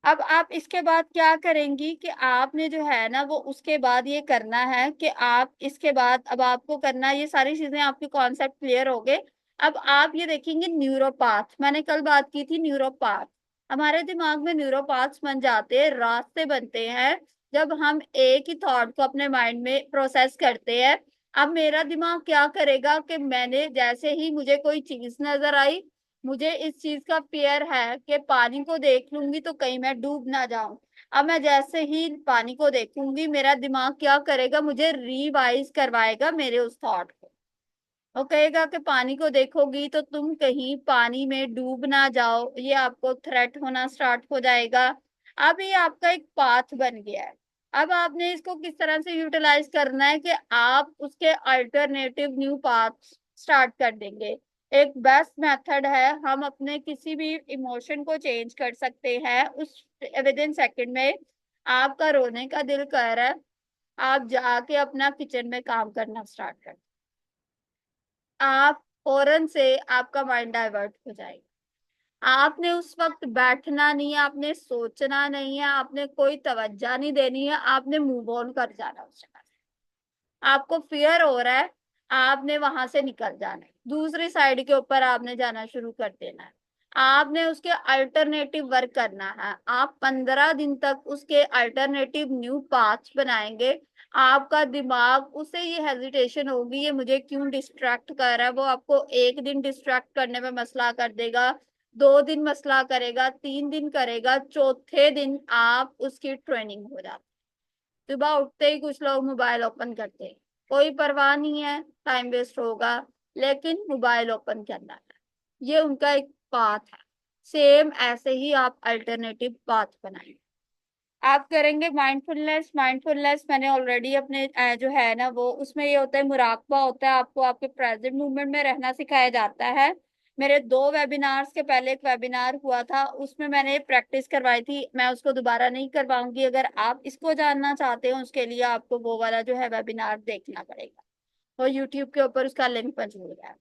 अब आप इसके बाद क्या करेंगी कि आपने जो है ना वो उसके बाद ये करना है कि आप इसके बाद, अब आपको करना है, ये सारी चीजें आपके कॉन्सेप्ट क्लियर हो गए। अब आप ये देखेंगे न्यूरोपाथ, मैंने कल बात की थी न्यूरोपाथ। हमारे दिमाग में न्यूरोपाथ्स बन जाते हैं, रास्ते बनते हैं, जब हम एक ही थॉट को अपने माइंड में प्रोसेस करते हैं। अब मेरा दिमाग क्या करेगा कि मैंने जैसे ही मुझे कोई चीज नजर आई, मुझे इस चीज का फियर है कि पानी को देख लूंगी तो कहीं मैं डूब ना जाऊं। अब मैं जैसे ही पानी को देखूंगी, मेरा दिमाग क्या करेगा, मुझे रिवाइज करवाएगा मेरे उस थॉट को। वो कहेगा कि पानी को देखोगी तो तुम कहीं पानी में डूब ना जाओ, ये आपको थ्रेट होना स्टार्ट हो जाएगा। अब ये आपका एक पाथ बन गया है। अब आपने इसको किस तरह से यूटिलाइज करना है कि आप उसके अल्टरनेटिव न्यू पाथ स्टार्ट कर देंगे। एक बेस्ट मेथड है, हम अपने किसी भी इमोशन को चेंज कर सकते हैं उस विद इन सेकेंड में। आपका रोने का दिल कर रहा है, आप जाके अपना किचन में काम करना स्टार्ट कर, आप फौरन से आपका माइंड डाइवर्ट हो जाएगा। आपने उस वक्त बैठना नहीं है, आपने सोचना नहीं है, आपने कोई तवज्जो नहीं देनी है, आपने मूव ऑन कर जाना उस जगह से। आपको फियर हो रहा है, आपने वहां से निकल जाना है, दूसरी साइड के ऊपर आपने जाना शुरू कर देना है। आपने उसके अल्टरनेटिव वर्क करना है। आप 15 दिन तक उसके अल्टरनेटिव न्यू पाथ बनाएंगे। आपका दिमाग, उससे ये हेजिटेशन होगी, ये मुझे क्यों डिस्ट्रैक्ट कर रहा है, वो आपको एक दिन डिस्ट्रैक्ट करने में मसला कर देगा, 2 दिन मसला करेगा, 3 दिन करेगा, चौथे दिन आप उसकी ट्रेनिंग हो जाती। सुबह उठते ही कुछ लोग मोबाइल ओपन करते हैं, कोई परवाह नहीं है, टाइम वेस्ट होगा, लेकिन मोबाइल ओपन करना है, ये उनका एक पाथ है। सेम ऐसे ही आप अल्टरनेटिव पाथ बनाएंगे। आप करेंगे माइंडफुलनेस। माइंडफुलनेस मैंने ऑलरेडी अपने जो है ना वो, उसमें ये होता है, मुराकबा होता है, आपको आपके प्रेजेंट मूवमेंट में रहना सिखाया जाता है। मेरे 2 वेबिनार्स के पहले एक वेबिनार हुआ था, उसमें मैंने प्रैक्टिस करवाई थी, मैं उसको दोबारा नहीं करवाऊंगी। अगर आप इसको जानना चाहते हो उसके लिए आपको वो वाला जो है वेबिनार देखना पड़ेगा, और यूट्यूब के ऊपर उसका लिंक मौजूद है।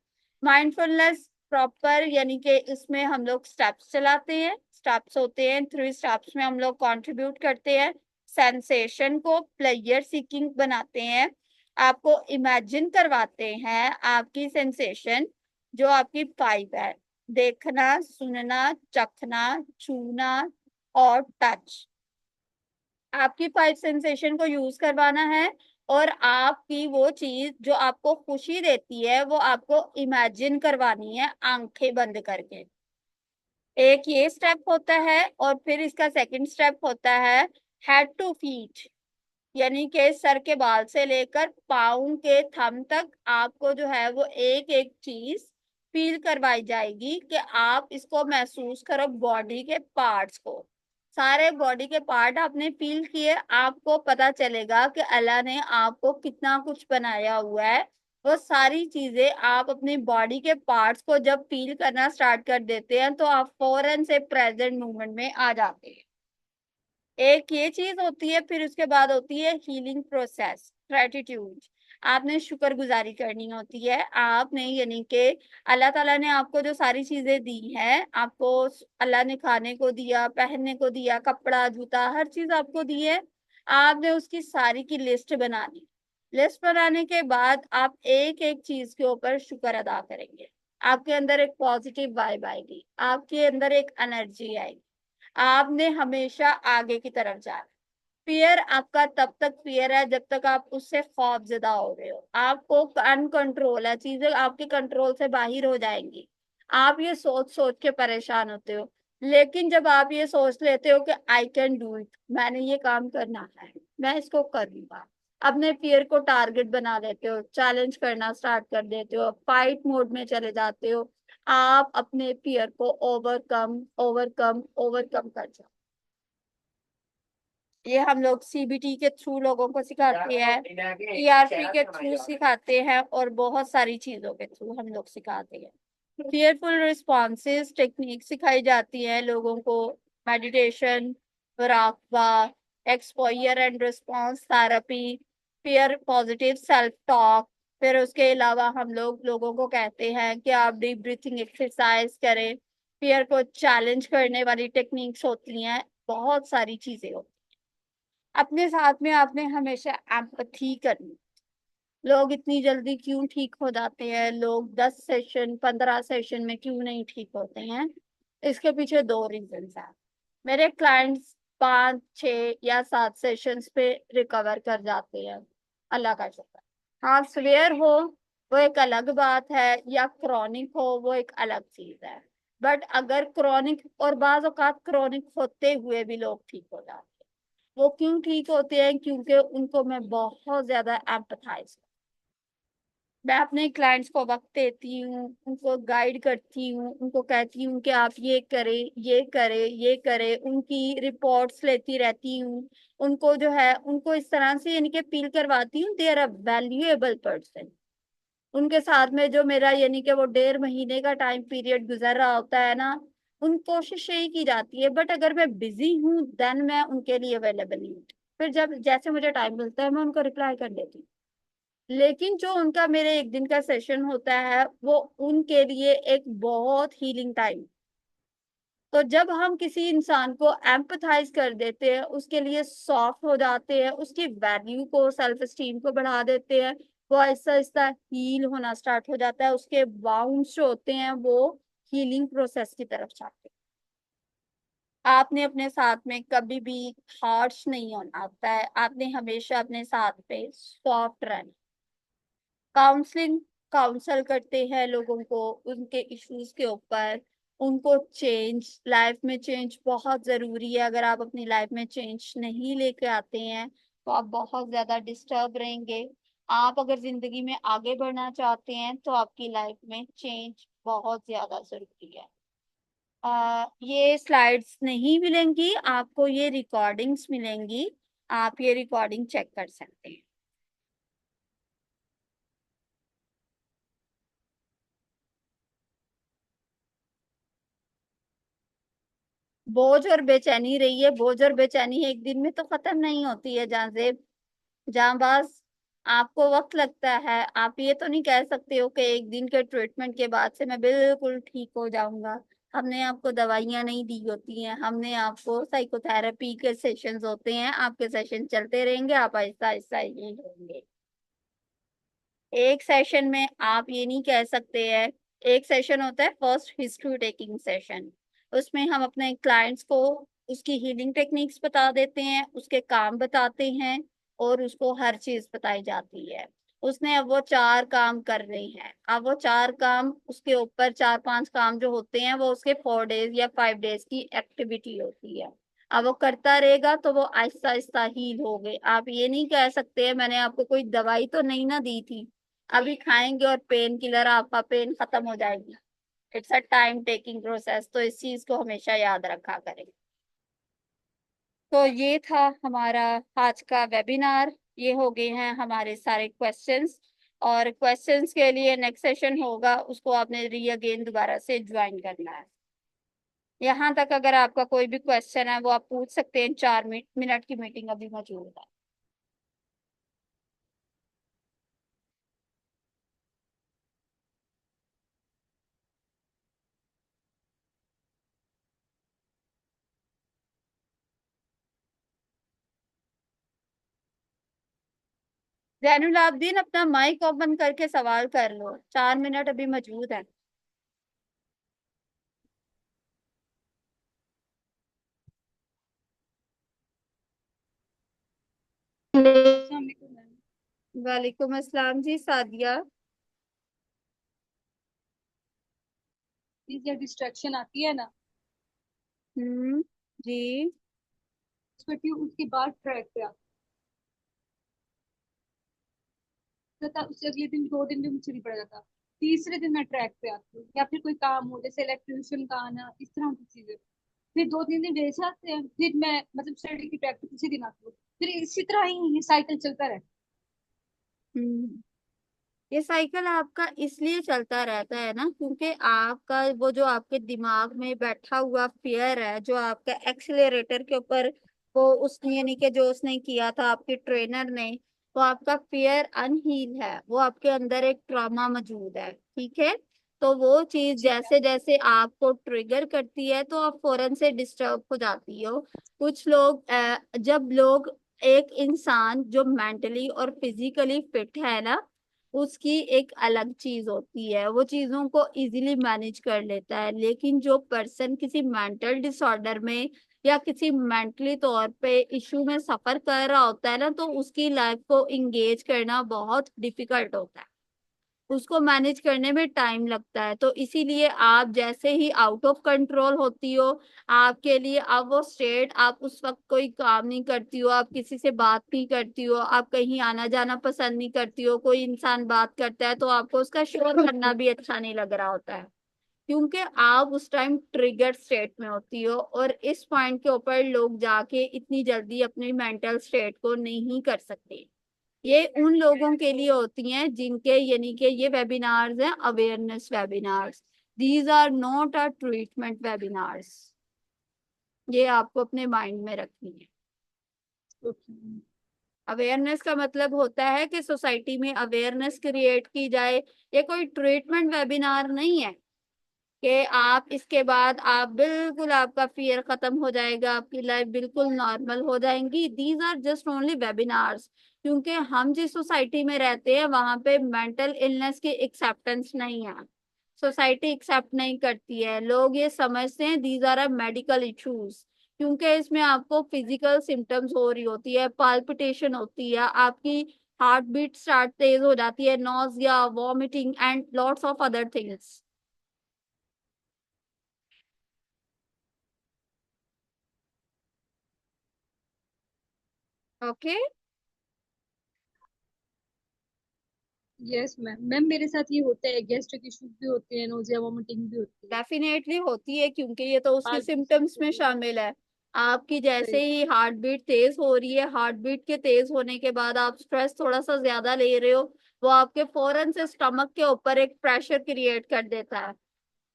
माइंडफुलनेस प्रॉपर यानी कि इसमें हम लोग स्टेप्स चलाते हैं, स्टेप्स होते हैं, 3 स्टेप्स में हम लोग कंट्रीब्यूट करते हैं। सेंसेशन को प्लेयर सीकिंग बनाते हैं, आपको इमेजिन करवाते हैं आपकी सेंसेशन, जो आपकी 5 है, देखना, सुनना, चखना, छूना और टच। आपकी 5 सेंसेशन को यूज करवाना है, और आपकी वो चीज जो आपको खुशी देती है वो आपको इमेजिन करवानी है आंखें बंद करके। एक ये स्टेप होता है, और फिर इसका सेकंड स्टेप होता है हेड टू फीट, यानी कि सर के बाल से लेकर पाँव के थंब तक आपको जो है वो एक एक चीज फील करवाई जाएगी, कि आप इसको महसूस करो, बॉडी के पार्ट्स को, सारे बॉडी के पार्ट आपने फील किए, आपको पता चलेगा कि अल्लाह ने आपको कितना कुछ बनाया हुआ है। वो सारी चीजें आप अपनी बॉडी के पार्ट्स को जब फील करना स्टार्ट कर देते हैं तो आप फौरन से प्रेजेंट मोमेंट में आ जाते हैं। एक ये चीज होती है, फिर उसके बाद होती है हीलिंग प्रोसेस, ग्रेटिट्यूड। आपने शुक्रगुजारी करनी होती है, आपने यानी कि अल्लाह ताला ने आपको जो सारी चीजें दी हैं, आपको अल्लाह ने खाने को दिया, पहनने को दिया, कपड़ा, जूता, हर चीज आपको दी है। आपने उसकी सारी की लिस्ट बनानी। लिस्ट बनाने के बाद आप एक एक चीज के ऊपर शुक्र अदा करेंगे। आपके अंदर एक पॉजिटिव वाइब आएगी, आपके अंदर एक एनर्जी आएगी, आपने हमेशा आगे की तरफ जाना। फियर आपका तब तक फियर है जब तक आप उससे खौफजदा हो रहे हो, आपको अनकंट्रोल है, चीजें आपके कंट्रोल से बाहर हो जाएंगी। आप ये सोच सोच के परेशान होते हो। लेकिन जब आप ये सोच लेते हो कि आई कैन डू इट, मैंने ये काम करना है, मैं इसको करूंगा, अपने फियर को टारगेट बना लेते हो, चैलेंज करना स्टार्ट कर देते हो, फाइट मोड में चले जाते हो, आप अपने फियर को ओवरकम ओवरकम ओवरकम कर जाओ। ये हम लोग सीबीटी के थ्रू लोगों को सिखाते हैं, ईआरपी के थ्रू सिखाते हैं, और बहुत सारी चीजों के थ्रू हम लोग सिखाते हैं। फियरफुल रिस्पॉन्सेज टेक्निक सिखाई जाती है लोगों को, मेडिटेशन, मुराकबा, exposure and response therapy, fear positive self talk. फिर उसके अलावा हम लोग लोगों को कहते हैं कि आप डीप ब्रीथिंग एक्सरसाइज करें, फियर को चैलेंज करने वाली टेक्निक्स होती हैं, बहुत सारी चीजें होती हैं। अपने साथ में आपने हमेशा एम्पथी करनी। लोग इतनी जल्दी क्यों ठीक हो जाते हैं, लोग 10 सेशन 15 सेशन में क्यों नहीं ठीक होते हैं? इसके पीछे दो रीजन है। मेरे क्लाइंट्स 5 6 या 7 सेशंस पे रिकवर कर जाते हैं, अल्लाह का शुक्र। हाँ, सवेयर हो वो एक अलग बात है, या क्रॉनिक हो वो एक अलग चीज है। बट अगर क्रॉनिक, और बाज औकात क्रॉनिक होते हुए भी लोग ठीक हो जाते हैं। वो क्यों ठीक होते हैं? क्योंकि उनको मैं बहुत ज्यादा एम्पथाइज, मैं अपने क्लाइंट्स को वक्त देती हूँ, उनको गाइड करती हूँ, उनको कहती हूँ कि आप ये करें, ये करें, ये करें, उनकी रिपोर्ट्स लेती रहती हूँ। उनको जो है, उनको इस तरह से यानी कि फील करवाती हूँ they are a valuable person. उनके साथ में जो मेरा यानी कि वो 1.5 महीने का टाइम पीरियड गुजर रहा होता है ना, उन कोशिश यही की जाती है। बट अगर मैं बिजी हूँ देन मैं उनके लिए अवेलेबल नहीं हूँ। फिर जब जैसे मुझे टाइम मिलता है मैं उनको रिप्लाई कर देती हूँ। लेकिन जो उनका मेरे एक दिन का सेशन होता है वो उनके लिए एक बहुत हीलिंग टाइम। तो जब हम किसी इंसान को एम्पथाइज कर देते हैं, उसके लिए सॉफ्ट हो जाते हैं, उसकी वैल्यू को, सेल्फ स्टीम को बढ़ा देते हैं, वो आहिस्ता आहिस्ता हील होना स्टार्ट हो जाता है, उसके बाउंड्स जो होते हैं वो हीलिंग प्रोसेस की तरफ जाते हैं। आपने अपने साथ में कभी भी हार्श नहीं होना होता है, आपने हमेशा अपने साथ पे सॉफ्ट रहना। काउंसलिंग, काउंसल करते हैं लोगों को उनके इश्यूज के ऊपर, उनको चेंज, लाइफ में चेंज बहुत जरूरी है। अगर आप अपनी लाइफ में चेंज नहीं लेके आते हैं तो आप बहुत ज्यादा डिस्टर्ब रहेंगे। आप अगर जिंदगी में आगे बढ़ना चाहते हैं तो आपकी लाइफ में चेंज बहुत ज्यादा जरूरी है। ये स्लाइड्स नहीं मिलेंगी आपको, ये रिकॉर्डिंग्स मिलेंगी, आप ये रिकॉर्डिंग चेक कर सकते हैं। बोझ और बेचैनी रही है, बोझ और बेचैनी एक दिन में तो खत्म नहीं होती है जहाँ से, जहाँ बस आपको वक्त लगता है। आप ये तो नहीं कह सकते हो कि एक दिन के ट्रीटमेंट के बाद से मैं बिल्कुल ठीक हो जाऊंगा। हमने आपको दवाइयां नहीं दी होती हैं, हमने आपको साइकोथेरेपी के सेशंस होते हैं, आपके सेशन चलते रहेंगे, आप आहिस्ता आहिस्ता ये होंगे। एक सेशन में आप ये नहीं कह सकते हैं। एक सेशन होता है फर्स्ट हिस्ट्री टेकिंग सेशन, उसमें हम अपने क्लाइंट्स को उसकी हीलिंग टेक्निक्स बता देते हैं, उसके काम बताते हैं, और उसको हर चीज बताई जाती है। उसने अब वो 4 काम कर रही है, अब वो 4 काम उसके ऊपर, 4 5 काम जो होते हैं वो उसके 4 डेज या 5 डेज की एक्टिविटी होती है। अब वो करता रहेगा तो वो आहिस्ता आहिस्ता हील हो गए। आप ये नहीं कह सकते हैं मैंने आपको कोई दवाई तो नहीं ना दी थी, अभी खाएंगे और पेन किलर आपका पेन खत्म हो जाएगी। It's a time taking process, तो इस चीज को हमेशा याद रखा करें। तो ये था हमारा आज का वेबिनार, ये हो गए हैं हमारे सारे क्वेश्चंस। और क्वेश्चंस के लिए नेक्स्ट सेशन होगा, उसको आपने री अगेन दोबारा से ज्वाइन करना है। यहाँ तक अगर आपका कोई भी क्वेश्चन है वो आप पूछ सकते हैं, 4 मिनट की मीटिंग अभी मौजूद है। जैनुल आबदीन अपना माइक ओपन करके सवाल कर लो, 4 मिनट अभी मौजूद है। अस्सलाम वालेकुम मैम। वालेकुम अस्सलाम जी, सादिया। प्लीज जब डिस्ट्रैक्शन आती है ना, हम्म। जी। उसके उसके बाद ट्रैक पे आता था, उससे अगले दिन 2 दिन भी मुझे नहीं पड़ा जाता। तीसरे दिन मैं ट्रैक पे आती हूँ, या फिर कोई काम हो जैसे इलेक्ट्रिशियन का आना, इस तरह की चीजें। फिर 2-3 दिन जैसे आते हैं, फिर मैं मतलब स्टडी की ट्रैक पे तीसरे दिन आती हूँ। फिर इसी तरह ही ये साइकिल चलता रहता हम्म। ये साइकिल आपका इसलिए चलता रहता है ना, क्योंकि आपका वो जो आपके दिमाग में बैठा हुआ फियर है, जो आपका एक्सीलरेटर के ऊपर वो उसने यानी कि जो उसने किया था आपके ट्रेनर ने, वो आपका फियर अनहील है, वो आपके अंदर एक ट्रॉमा मौजूद है, ठीक है। तो वो चीज ठीक है। जैसे जैसे आपको ट्रिगर करती है तो आप फौरन से डिस्टर्ब हो जाती हो। कुछ लोग जब लोग एक इंसान जो मेंटली और फिजिकली फिट है ना, उसकी एक अलग चीज होती है, वो चीजों को इजीली मैनेज कर लेता है। लेकिन जो पर्सन किसी मेंटल डिसऑर्डर में या किसी मेंटली तौर पे इशू में सफर कर रहा होता है ना, तो उसकी लाइफ को इंगेज करना बहुत डिफिकल्ट होता है, उसको मैनेज करने में टाइम लगता है। तो इसीलिए आप जैसे ही आउट ऑफ कंट्रोल होती हो, आपके लिए अब वो स्टेट, आप उस वक्त कोई काम नहीं करती हो, आप किसी से बात नहीं करती हो, आप कहीं आना जाना पसंद नहीं करती हो, कोई इंसान बात करता है तो आपको उसका शोर करना भी अच्छा नहीं लग रहा होता है, क्योंकि आप उस टाइम ट्रिगर स्टेट में होती हो। और इस पॉइंट के ऊपर लोग जाके इतनी जल्दी अपनी मेंटल स्टेट को नहीं कर सकते। ये उन लोगों के लिए होती हैं जिनके यानी कि ये वेबिनार्स हैं awareness webinars. These are not a treatment webinars. ये आपको अपने माइंड में रखनी है। है। ओके। अवेयरनेस का मतलब होता है कि सोसाइटी में अवेयरनेस क्रिएट की जाए। ये कोई ट्रीटमेंट वेबिनार नहीं है कि आप इसके बाद आप बिल्कुल आपका फियर खत्म हो जाएगा, आपकी लाइफ बिल्कुल नॉर्मल हो जाएंगी। These are just only webinars, क्योंकि हम जिस सोसाइटी में रहते हैं वहां पे मेंटल इलनेस की एक्सेप्टेंस नहीं है। सोसाइटी एक्सेप्ट नहीं करती है, लोग ये समझते हैं these are a medical issues, क्योंकि इसमें आपको फिजिकल सिम्टम्स हो रही होती है, पाल्पिटेशन होती है, आपकी हार्ट बीट स्टार्ट तेज हो जाती है, nausea, vomiting and lots of other things. Okay. Yes ma'am. Ma'am मेरे साथ ये होता है, गैस्ट्रिक इश्यूज भी होते हैं, नोजिया वोमिटिंग भी होती है, डेफिनेटली होती है, क्योंकि ये तो उसके पाल्पिटेशन सिम्टम्स भी में होती है। शामिल है। आपकी सही। जैसे ही हार्ट बीट तेज हो रही है, हार्ट बीट के तेज होने के बाद आप स्ट्रेस थोड़ा सा ज्यादा ले रहे हो, वो आपके फौरन से स्टमक के ऊपर एक प्रेशर क्रिएट कर देता है।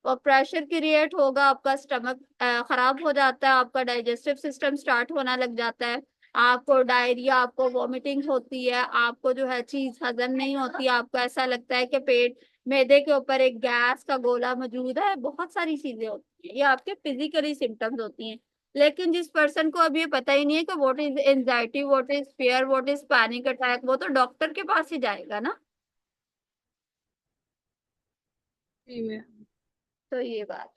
और प्रेशर क्रिएट होगा, आपका स्टमक खराब हो जाता है, आपका डाइजेस्टिव सिस्टम स्टार्ट होना लग जाता है, आपको डायरिया, आपको वॉमिटिंग होती है, आपको जो है चीज हजम नहीं होती, आपको ऐसा लगता है कि पेट, मैदे के ऊपर एक गैस का गोला मौजूद है, बहुत सारी चीजें होती हैं, ये आपके फिजिकली सिम्टम्स होती हैं। लेकिन जिस पर्सन को अब ये पता ही नहीं है कि what is anxiety, what is fear, what is panic attack, वो तो डॉक्टर के पास ही जाएगा ना। जी मैम। तो ये बात